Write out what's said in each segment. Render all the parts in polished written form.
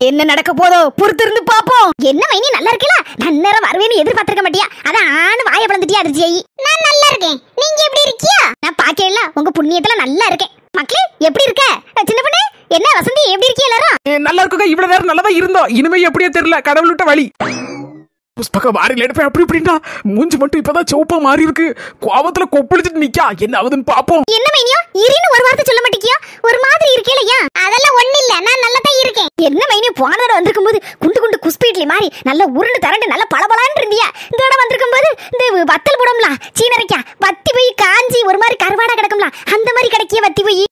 என்ன நடக்க போதோ பொறுத்திருந்து பாப்போம். என்ன மைனி நல்லா இருக்கல? நன்னேரம் வருவேன்னு எதிர்பார்த்திருக்க மாட்டியா? அதான் ஆணு வாயை பிளந்துட்டியா அதிர்ச்சி. நான் நல்லா இருக்கேன், நீங்க எப்படி இருக்கியா? நான் பாக்கல உங்க புண்ணியத்துல நல்லா இருக்கேன். மக்களே எப்படி இருக்க? சின்ன பொண்ணு என்ன வசந்தி எப்படி இருக்கீங்க எல்லாரும்? நல்லா இருக்குங்க. இவ்வளவு நேரம் நல்லா தான் இருந்தோம். இனிமே எப்படியே தெரியல, கடவுள் விட்ட வழி. புஷ்பக மாறி எடுப்பேன் அப்படி இப்படின்னா மூஞ்சி மட்டும் இப்பதான் சிவப்பா மாறி இருக்கு. கோபத்துல கொப்பளிச்சுட்டு நிக்கா. என்ன ஆகுதுன்னு பாப்போம். என்ன மைனியோ இரின்னு ஒரு வார்த்தை சொல்ல மாட்டேங்கியா? ஒரு மாதிரி இருக்கேலையா? அதெல்லாம் ஒண்ணு இல்ல, நான் நல்லா தான் இருக்கேன். என்ன மைனியோ போன தடவை வந்திருக்கும் போது குண்டு குண்டு குஸ்பி இட்லி மாதிரி நல்ல உருண்டு தரண்டு நல்ல பளபளான்னு இருந்தியா. இந்த தடவை வந்திருக்கும் போது இந்த வத்தல் போடும்ல சீனரைக்கா வத்தி போய் காஞ்சி ஒரு மாதிரி கருவாடா கிடக்கும்ல அந்த மாதிரி கிடைக்கிய வத்தி போய்.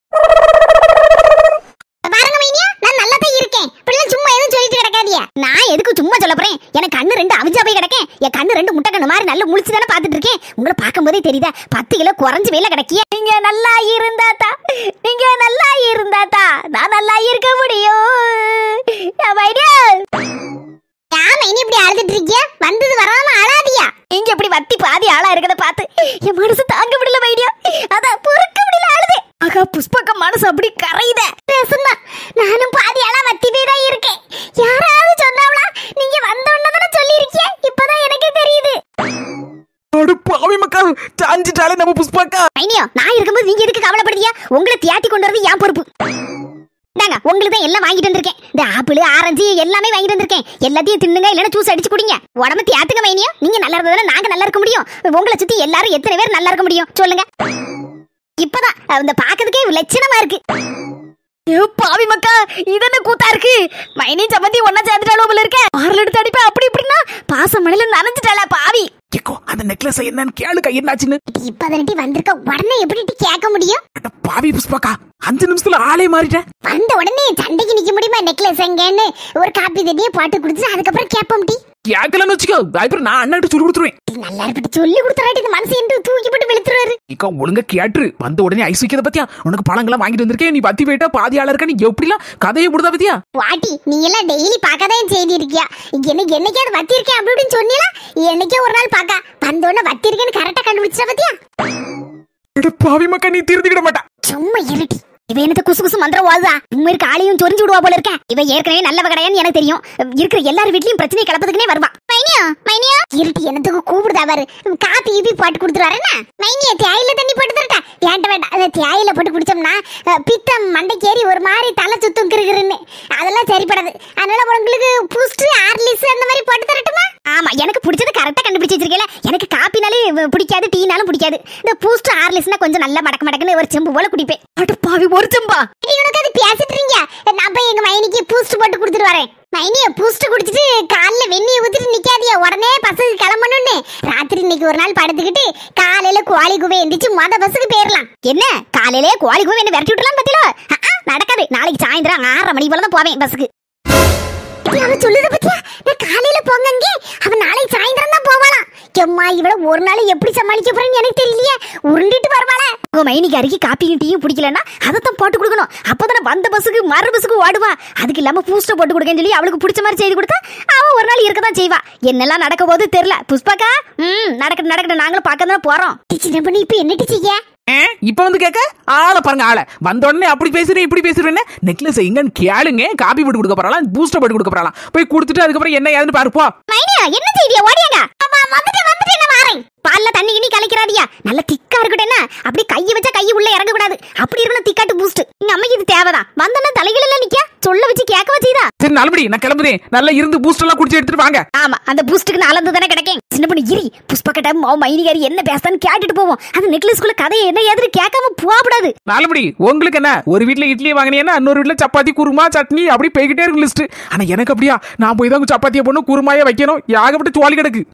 பாருங்க மைனியா நான் நல்லா தான் இருக்கேன். பிள்ளை சும்மா எதுவும் சொல்லிட்டு கிடக்காதியா. நான் எதுக்கு சும்மா சொல்ல போறேன்? எனக்கு கண்ணு ரெண்டு அவிஞ்சா போய் கிடக்கேன். என் கண்ணு ரெண்டு முட்டை கண்ணு மாதிரி நல்ல முழிச்சு தானே பாத்துட்டு இருக்கேன். உங்களை பார்க்கும் போதே தெரியுதா 10 கிலோ குறைஞ்சு வெயில கிடக்கிய. நீங்க நல்லா இருந்தாத்தா, நீங்க நல்லா இருந்தாத்தா நான் நல்லா இருக்க முடியும். இப்படி அழுதுட்டு இருக்கியா? வந்தது வராம அழாதியா? இங்க இப்படி வத்தி பாதி ஆளா இருக்கத பார்த்து என் மனசு தாங்க முடியல மைடியா. அதான் பொறுக்க முடியல அழுது. ஆகா புஷ்பக்க மனசு அப்படி கரையுதே. பேசுனா நானும் பாதி ஆளா வத்தி போய் தான் இருக்கேன். யாராவது சொன்னாவளா? நீங்க வந்த உடனே சொல்லி இருக்கியா? இப்பதான் எனக்கு தெரியுது. பாவி மக்கள் சாஞ்சிட்டாலே நம்ம புஷ்பாக்கா. மைனியோ நான் இருக்கும்போது நீங்க எதுக்கு கவலைப்படுறியா? உங்களை தியாட்டி கொண்டு வரது என் பொறுப்பு. நாங்க உங்களுக்கு தான் எல்லாம் வாங்கிட்டு வந்திருக்கேன். இந்த ஆப்பிள் ஆரஞ்சு எல்லாமே வாங்கிட்டு வந்திருக்கேன். எல்லாத்தையும் தின்னுங்க, இல்லைன்னா ஜூஸ் அடிச்சு குடிங்க. உடம்பு தியாத்துங்க மைனியோ. நீங்க நல்லா இருந்ததுல நாங்க நல்லா இருக்க முடியும். உங்களை சுத்தி எல்லாரும் எத்தனை பேர் நல்லா இருக்க முடியும் சொல்லுங்க. இப்பதான் அந்த பாக்கிறதுக்கே லட்சணமா இருக்கு. பாவி மக்கா இதென்ன கூத்தா இருக்கு? மைனி சம்மந்தி ஒன்னா சேர்ந்துட்டாலும் போல இருக்க. ஆறுல எடுத்து அடிப்பா அப்படி இப்படின்னா பாச மழையில நனைஞ்சிட்டாளா பாவி. அந்த நெக்லஸ் என்னன்னு கேளுக்கா என்னாச்சுன்னு. இப்பதானே வந்திருக்க, உடனே எப்படி கேட்க முடியும்? பாவி புஷ்பாக்கா 5 நிமிஷத்துல ஆளே மாறிட்டேன். வந்த உடனே சண்டைக்கு நிக்க முடியுமா? நெக்லஸ் எங்கன்னு ஒரு காப்பி தண்ணியே பாட்டு குடிச்சு அதுக்கப்புறம் கேப்போம். டீ கேட்கலன்னு வச்சுக்கோ, அப்புறம் நான் அண்ணாட்டு சொல்லி கொடுத்துருவேன். நல்லா இருப்பிட்டு சொல்லி கொடுத்துறாட்டி இந்த மனசு என்று தூக்கி போட்டு வெளுத்துறாரு. இக்கா ஒழுங்கா கேட்டுரு. வந்த உடனே ஐஸ் வைக்கிறத பத்தியா? உனக்கு பழங்கள்லாம் வாங்கிட்டு வந்திருக்கேன். நீ பத்தி போயிட்டா பாதி ஆளா இருக்க. நீ எப்படிலாம் கதையை போடுதா பத்தியா? வாட்டி நீ எல்லாம் டெய்லி பாக்கதான் செய்தி இருக்கியா? என்னைக்காவது வத்தி இருக்கேன் அப்படி இப்படின்னு சொன்னீங்களா? என்னைக்கே ஒரு நாள் பாக்க வந்த உடனே வத்தி இருக்கேன்னு கரெக்டா கண்டுபிடிச்சா பத்தியா? பாவி மக்கா நீ திருந்திக்கிட மாட்டா. சும்மா இருட்டி. இவ என்னத்த குசு குசு மந்திரம் வாழுதா? உண்மை இருக்க ஆளையும் சொரிஞ்சு விடுவா போல இருக்க. இவ ஏற்கனவே நல்லவ கிடையான்னு எனக்கு தெரியும். இருக்கிற எல்லார் வீட்லயும் பிரச்சனை கிளப்பதுக்குனே வருவா. மைனியா மைனியா இருட்டி என்னத்துக்கு கூப்பிடுதா பாரு. காப்பி ஈபி போட்டு கொடுத்துருவாருன்னா மைனியா தேயில தண்ணி போட்டு தரட்டா? வேண்டாம் வேண்டாம். அந்த தேயில போட்டு குடிச்சோம்னா பித்தம் மண்டைக்கேறி ஒரு மாதிரி தலை சுத்தம் கிருக்குன்னு அதெல்லாம் சரிப்படாது. அதனால உங்களுக்கு பூஸ்ட் ஹார்லிக்ஸ் அந்த மாதிரி போட்டு தரட்டுமா? ஆமா எனக்கு பிடிச்சது கரெக்டா கண்டுபிடிச்சு வச்சிருக்கேன். எனக்கு காப்பினாலே பிடிக்காது, டீனாலும் பிடிக்காது. இந்த பூஸ்ட் ஹார்லிக்ஸ்னா கொஞ்சம் நல்லா மடக்கு மடக்குன்னு ஒரு செம்பு போல குடிப்பேன். பாவி ஒரு செம்பா? உனக்கு அது பேசிட்டு இருக்கீங்க. நான் போய் எங்க மைனிக்கு பூஸ்ட் போட்டு கொடுத்துட்டு வரேன். மைனிய பூஸ்ட் குடிச்சிட்டு காலைல வெந்நிய ஊத்திட்டு நிக்காதியா. உடனே பஸ்ஸுக்கு கிளம்பணும்னு. ராத்திரி இன்னைக்கு ஒரு நாள் படுத்துக்கிட்டு காலையில கோழி குவை எந்திரிச்சு பஸ்ஸுக்கு போயிடலாம். என்ன காலையிலே கோழி குவை என்ன விரட்டி விட்டுலாம் பத்தில? நடக்காது. நாளைக்கு சாயந்தரம் 6:30 மணி போல தான் போவேன் பஸ்ஸுக்கு. அவன் சொல்லுத பத்தியா? நான் காலையில போங்க, அவன் நாளைக்கு சாயந்தரம் தான் போவாளாம். எம்மா இவள ஒரு நாள் எப்படி சமாளிக்க போறேன்னு எனக்கு தெரியலையே. உருண்டிட்டு வருவாளே. உங்க மைனிக்கு அருகே காப்பியும் டீயும் பிடிக்கலன்னா அதைத்தான் போட்டு கொடுக்கணும். அப்பதானே வந்த பஸ்ஸுக்கு மறு பஸ்ஸுக்கு ஓடுவா. அதுக்கு இல்லாம பூஸ்ட போட்டு கொடுக்கன்னு சொல்லி அவளுக்கு பிடிச்ச மாதிரி செய்து கொடுத்தா அவ ஒரு நாள் இருக்கதான் செய்வா. என்னெல்லாம் நடக்க போது தெரியல. புஷ்பாக்கா நடக்கட்டும் நடக்கட்டும், நாங்களும் பார்க்க தானே போறோம். சின்ன பண்ணி இப்ப என்ன செய்ய? இப்ப வந்து கேட்க ஆளை பாருங்க. ஆளை வந்த உடனே அப்படி பேசுறேன் இப்படி பேசுறேன்னு நெக்லஸ் எங்கன்னு கேளுங்க. காப்பி போட்டு கொடுக்க போறாளாம், பூஸ்டர் போட்டு கொடுக்க போறாளாம். போய் கொடுத்துட்டு அதுக்கப்புறம் என்ன ஏதுன்னு பாருப்போ. என்ன செய்தியா? ஓடியாங்க. பால்ல தண்ணி கிணி கலக்கிறாதியா. நல்ல திக்கா இருக்கட்டும். என்ன அப்படி கையை வச்சா கை உள்ள இறங்க கூடாது. அப்படி இருக்கணும் திக்காட்டு பூஸ்ட். எங்க அம்மைக்கு இது தேவைதான். வந்தோன்னா தலைகள் எல்லாம் நிக்க சொல்ல வச்சு கேட்கவா செய்தா? சரி நல்லபடி நான் கிளம்புதேன். நல்லா இருந்து பூஸ்ட் எல்லாம் குடிச்சு எடுத்துட்டு வாங்க. ஆமா அந்த பூஸ்டுக்கு நான் அளந்து தானே கிடைக்கும். சின்ன பண்ணி இரி புஷ்பக்கட்ட மைனிகாரி என்ன பேசான்னு கேட்டுட்டு போவோம். அந்த நெக்லஸ்குள்ள கதையை என்ன ஏதுன்னு கேட்காம போகக்கூடாது. நல்லபடி உங்களுக்கு என்ன ஒரு வீட்டுல இட்லி வாங்கினீங்கன்னா இன்னொரு வீட்டுல சப்பாத்தி குருமா சட்னி அப்படி போய்கிட்டே இருக்கு லிஸ்ட். ஆனா எனக்கு அப்படியா? நான் போய் தான் சப்பாத்தியை போடணும், குருமாய வைக்கணும். ஏகப்பட்ட சோழி கிடக்கு.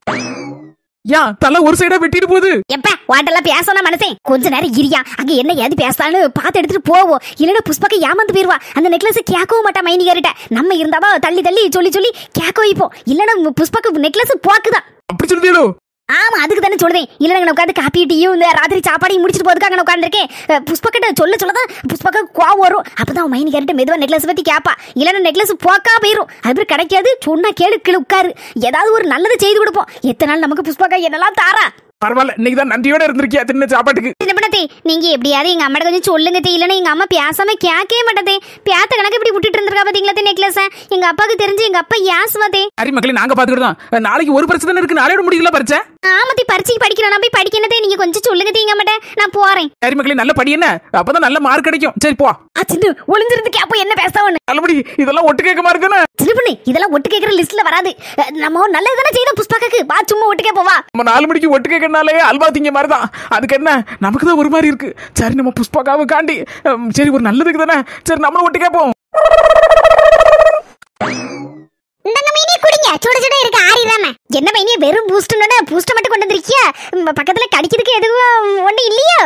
ஏன் தலை ஒரு சைடா வெட்டிட்டு போகுது? எப்ப வாட்டெல்லாம் பேசணும் மனசேன். கொஞ்ச நேரம் இரியா. அங்க என்ன ஏது பேசான்னு பார்த்து எடுத்துட்டு போவோம். இல்லன்னா புஷ்பாக்க ஏமாந்து போயிருவா. அந்த நெக்லஸ் கேட்கவும் மாட்டா மைனிகாரிட்ட. நம்ம இருந்தாதான் தள்ளி தள்ளி சொல்லி சொல்லி கேட்க வைப்போம். இல்லன்னா புஷ்பாக்கு நெக்லஸ் போக்குதான். அப்படி சொல்லுதேலோ? ஆமா அதுக்கு தானே சொல்றேன். இல்லைங்க உட்காந்து காப்பி டீயும் இந்த ராத்திரி சாப்பாடையும் முடிச்சிட்டு போதுக்காக உட்காந்துருக்கேன். புஷ்பக்கிட்ட சொல்லதான் புஷ்பாக்க கோவம் வரும். அப்பதான் மைனிகாரிட்ட மெதுவா நெக்லஸ் பத்தி கேப்பா. இல்லன்னா நெக்லஸ் போக்கா போயிரும். அது கிடைக்காது. சொன்னா கேளு கீழே உட்காரு. ஏதாவது ஒரு நல்லது செய்து கொடுப்போம். எத்தனை நாள் நமக்கு புஷ்பாக்கா என்னெல்லாம் தாரா. பரவாயில்ல, இன்னைக்கு தான் நன்றியோட இருந்திருக்கியா தின்ன சாப்பாட்டுக்கு. சின்ன பண்ணத்தே, நீங்க எப்படியாவது எங்க அம்மாட்ட கொஞ்சம் சொல்லுங்க தே, இல்லைன்னா எங்க அம்மா பேசாம கேட்கவே மாட்டதே. பேத்த கணக்கு இப்படி விட்டுட்டு இருந்திருக்கா பாத்தீங்களா நெக்லஸ். எங்க அப்பாவுக்கு தெரிஞ்சு எங்க அப்பா யாசுவாதே. சரி மக்களே, நாங்க பாத்துக்கிட்டோம். நாளைக்கு ஒரு பரிசு தானே இருக்கு, நாளையோட முடியல பரிச்சை. ஆமாத்தி, பரிச்சைக்கு படிக்கிறோம். நான் போய் படிக்கணதே, நீங்க கொஞ்சம் சொல்லுங்க தே எங்க அம்மாட்ட. நான் போறேன். சரி மக்களே, நல்ல படி என்ன, அப்பதான் நல்ல மார்க் கிடைக்கும். சரி போ. சின்ன ஒளிஞ்சிருந்து கேப்போ என்ன பேசாவன்னு. நல்லபடி, இதெல்லாம் ஒட்டு கேட்க மாதிரி தானே. சின்ன பண்ணு, இதெல்லாம் ஒட்டு கேட்கற லிஸ்ட்ல வராது. நம்ம நல்லது தானே செய்யணும் புஷ்பாக்கு. வா சும்மா ஒட்டு கேப்போவா. நம்ம 4 மணிக்கு ஒட்டு கேட்கறனாலே அல்வா திங்க மாதிரி தான். அதுக்கு என்ன, நமக்கு தான் ஒரு மாதிரி இருக்கு. சரி நம்ம புஷ்பாக்காவை காண்டி சரி ஒரு நல்லதுக்கு தானே. சரி நம்மளும் ஒட்டு கேட்போம். இந்தங்க மைனி குடிங்க, சுட சுட இருக்கு ஆறிடாம. என்ன மைனி வெறும் பூஸ்ட்னோட பூஸ்ட் மட்டும் கொண்டு வந்திருக்கியா? பக்கத்துல கடிக்கிறதுக்கு எதுவும் ஒண்ணு இல்லையோ?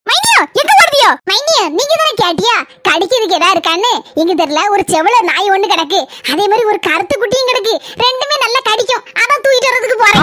மைனியா எங்க ஓடுதியோ? மைனியா நீங்க தானே கேட்டியா கடிக்கிறதுக்கு ஏதா இருக்கான்னு? எங்க தெரியல, ஒரு செவல நாய் ஒண்ணு கிடக்கு, அதே மாதிரி ஒரு கருத்து குட்டியும் கிடக்கு. ரெண்டுமே நல்லா கடிக்கும். அதான் தூக்கிட்டு வரதுக்கு போறேன்.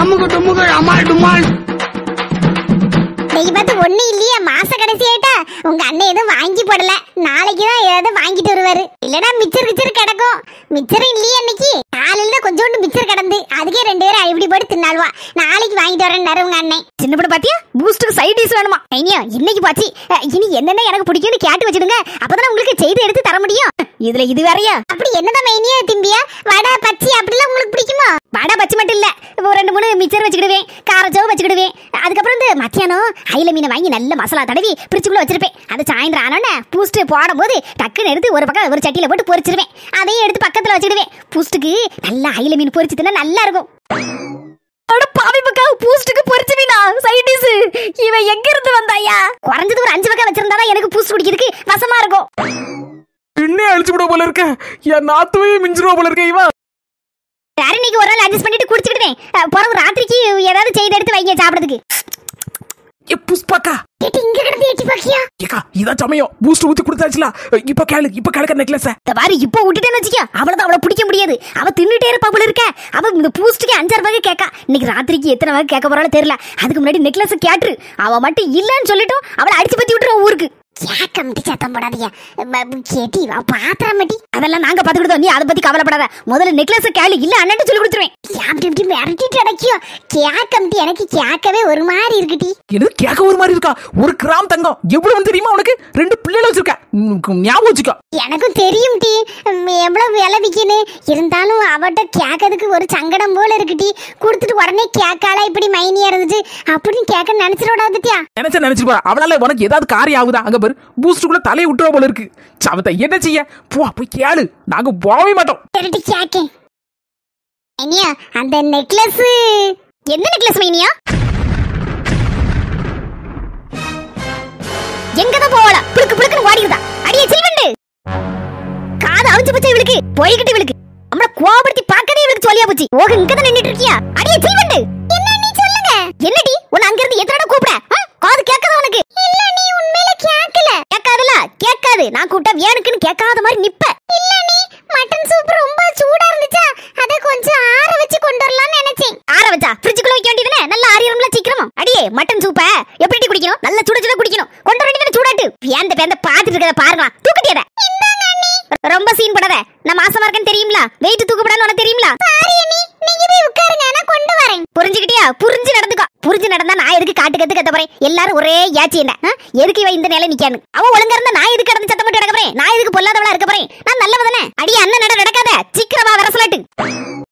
நீங்க பார்த்து ஒண்ணு இல்லையா? மாச கடைசி ஆயிட்டா உங்க அண்ணன் எதுவும் வாங்கி போடல. நாளைக்கு தான் ஏதாவது வாங்கிட்டு வருவாரு. இல்லனா மிச்சர் கிச்சர் கிடக்கும். மிச்சர் இல்லையா இன்னைக்கு? காலையில கொஞ்சோண்டு மிச்சர் கிடந்து அதுக்கே 2 பேரும் இப்படி போட்டு தின்னாலுவா. நாளைக்கு வாங்கிட்டு வரேன்னாரு உங்க அண்ணன். சின்ன படம் பாத்தியா, பூஸ்டுக்கு சைட் டிஷ் வேணுமா? ஐயா இன்னைக்கு பாச்சி, இனி என்னென்ன எனக்கு பிடிக்கும்னு கேட்டு வச்சிடுங்க. அப்பதான் உங்களுக்கு செய்து எடுத்து தர முடியும். இதுல இது வேறயா? அப்படி என்னதான் மைனியா திம்பியா? வடை பச்சி அப்படிலாம் உங்களுக்கு பிடிக்குமா? வடை பச்சி மட்டும் இல்ல, ஒரு 2-3 மிச்சர் வச்சுக்கிடுவேன், காரச்சோவு வச்சுக்கிடுவேன். அதுக்கப்புறம் இந்த மத்தியானம் அயில மீனை வாங்கி நல்ல மசாலா தடவி பிரிச்சுக்குள்ள வச்சிருப்பேன். அது சாயந்தரம் ஆனோன்னு பூஸ்ட் போடும் போது டக்குன்னு எடுத்து ஒரு பக்கம் ஒரு சட்டியில போட்டு பொரிச்சிருவேன். அதையும் எடுத்து பக்கத்துல வச்சுக்கிடுவேன். பூஸ்டுக்கு நல்ல அயில மீன் பொரிச்சு தின்னா நல்லா இருக்கும். பாவி பக்கா பூஸ்டுக்கு பொரிச்சு மீனா சைட் டிஷ். இவன் எங்க இருந்து வந்தாயா? குறைஞ்சது ஒரு 5 பக்கம் வச்சிருந்தாதான் எனக்கு பூஸ்ட் குடிக்கிறதுக்கு வசமா இருக்கும். இன்னே அழிச்சு விட போல இருக்க, என் நாத்துவே மிஞ்சிருவா போல இருக்க இவன். சரி இன்னைக்கு ஒரு நாள் அட்ஜஸ்ட் பண்ணிட்டு குடிச்சுக்கிட்டேன். பிறகு ராத்திரிக்கு ஏதாவது செய்து எடுத்து வைங்க சாப்பிடறதுக்கு. புஷ்பாக்கா இங்க கிடந்து எட்டி பாக்கியா? ஏக்கா இதான் சமயம், பூஸ்ட் ஊத்தி கொடுத்தாச்சுல. இப்ப கேளுக்க நெக்லஸ். பாரு இப்ப விட்டுட்டேன்னு வச்சுக்க, அவளதான் அவளை பிடிக்க முடியாது. அவ தின்னுட்டே இருப்பா போல இருக்க. அவ இந்த பூஸ்டுக்கு 5 வகை கேட்கா. இன்னைக்கு ராத்திரிக்கு எத்தனை வகை கேட்க போறாலும் தெரியல. அதுக்கு முன்னாடி நெக்லஸ் கேட்டுரு. அவ மட்டும் இல்லன்னு சொல்லிட்டோம், அவளை அடிச்சு பத்தி விட்டுருவோம் ஊருக்கு. கேட்கமிட்டு சத்தம் போடாதீங்க. கேட்டி வா பாத்திரமாட்டி. அதெல்லாம் நாங்க பாத்துக்கிட்டோம், நீ அதை பத்தி கவலைப்படாத. முதல்ல நெக்லஸ் கேளு, இல்ல அண்ணன் சொல்லி கொடுத்துருவேன். அப்படி இப்படி மிரட்டிட்டு அடைக்கியோ. கேட்கமிட்டு எனக்கு கேட்கவே ஒரு மாதிரி இருக்குட்டி. எனக்கு கேட்க ஒரு மாதிரி இருக்கா? 1 கிராம் தங்கம் எவ்வளவு தெரியுமா உனக்கு? 2 பிள்ளைகள் வச்சிருக்க, ஞாபகம் வச்சுக்கோ. எனக்கும் தெரியும் டி, எவ்வளவு விலை விற்கின்னு. இருந்தாலும் அவட்ட கேட்கறதுக்கு ஒரு சங்கடம் போல இருக்குட்டி. கொடுத்துட்டு உடனே கேட்காளா இப்படி மைனியா இருந்துச்சு அப்படின்னு கேட்க நினைச்சிடக்கூடாதுட்டியா? நினைச்சிருப்பா. அவளால உனக்கு ஏதாவது காரியம் ஆகுதா? அங்க பாரு பூஸ்டுக்குள்ள தலையை விட்டுற போல இருக்கு. சவத்தை என்ன செய்ய? போய் கேளு, நாங்க போகவே மாட்டோம். சரிட்டி கேக்கேன். மைனியா அந்த நெக்லஸ் என்ன நெக்லஸ் மைனியா? எங்கதான் போவாளா? புளுக்கு புளுக்குன்னு ஓடிடுதா. அடியே சில்வண்டு, காது அவிஞ்சு போச்சு இவளுக்கு. போய்கிட்டு இவளுக்கு நம்மள கோபப்படுத்தி பார்க்கவே இவளுக்கு சொல்லியா போச்சு. ஓக இங்கதான் நின்னுட்டு இருக்கியா? அடியே சில்வண்டு, என்ன நீ சொல்லுங்க. என்னடி உன்னை அங்க இருந்து எத்தனை கூப்பிட? காது கேட்காத உனக்கு? இல்ல நீ உண்மையில கேட்கல. கேட்காதுல? கேட்காது. நான் கூப்பிட்டா வேணுக்குன்னு கேட்காத மாதிரி நிப்ப. இல்ல நீ மட்டன் சூப் ரொம்ப சூடா இருந்துச்சா, அத கொஞ்சம் ஆற வச்சு கொண்டு வரலாம்னு நினைச்சேன். ஆற வச்சா ஃப்ரிட்ஜுக்குள்ள வைக்க வேண்டியதுனே, நல்லா ஆறிடும்ல சீக்கிரமா. அடியே மட்டன் சூப்ப எப்படி குடிக்கணும்? நல்லா சுட சுட குடிக்கணும். கொண்டு வர வேண்டியது சூடாட்டு. பேந்த பாத்துட்டு இருக்கத பாருங்க. தூக்கட்டியத ரொம்ப சீன் படாத. நான் மாசமா இருக்கேன்னு தெரியும்ல, வெயிட் தூக்கப்படான்னு உனக்கு தெரியும்ல. சாரி அண்ணி, நீங்க போய் உட்காருங்க, நான் கொண்டு வரேன். புரிஞ்சுக்கிட்டியா? புரிஞ்சு நடந்துக்கோ. புரிஞ்சு நடந்தா நான் எதுக்கு காட்டு கத்து போறேன்? எல்லாரும் ஒரே ஏச்சி என்ன எதுக்கு இவ இந்த நிலை நிக்கானு? அவ ஒழுங்கா இருந்தா நான் எதுக்கு கடந்து சத்தம் போட்டு நடக்க போறேன்? நான் எதுக்கு பொல்லாதவளா இருக்க போறேன்? நான் நல்லவ தானே. அடி அண்ணன் நடக்காத, சீக்கிரமா வர சொல்லட்டு.